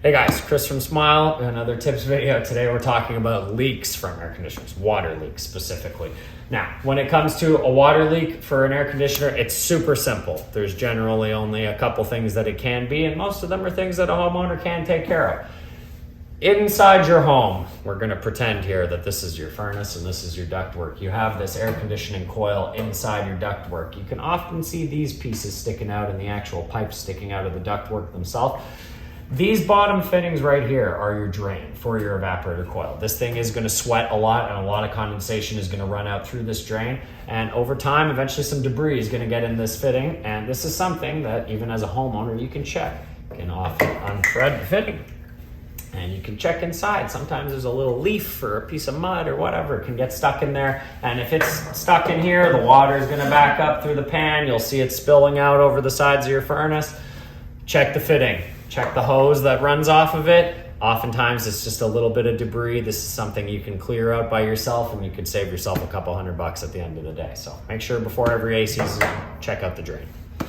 Hey guys, Chris from Smile, another tips video. Today we're talking about leaks from air conditioners, water leaks specifically. Now, when it comes to a water leak for an air conditioner, it's super simple. There's generally only a couple things that it can be, and most of them are things that a homeowner can take care of. Inside your home, we're gonna pretend here that this is your furnace and this is your ductwork. You have this air conditioning coil inside your ductwork. You can often see these pieces sticking out and the actual pipes sticking out of the ductwork themselves. These bottom fittings right here are your drain for your evaporator coil. This thing is gonna sweat a lot and a lot of condensation is gonna run out through this drain. And over time, eventually some debris is gonna get in this fitting. And this is something that even as a homeowner, you can check. You can often unthread the fitting and you can check inside. Sometimes there's a little leaf or a piece of mud or whatever can get stuck in there. And if it's stuck in here, the water is gonna back up through the pan. You'll see it spilling out over the sides of your furnace. Check the fitting. Check the hose that runs off of it. Oftentimes it's just a little bit of debris. This is something you can clear out by yourself and you could save yourself a couple $100 at the end of the day. So make sure before every AC season, check out the drain.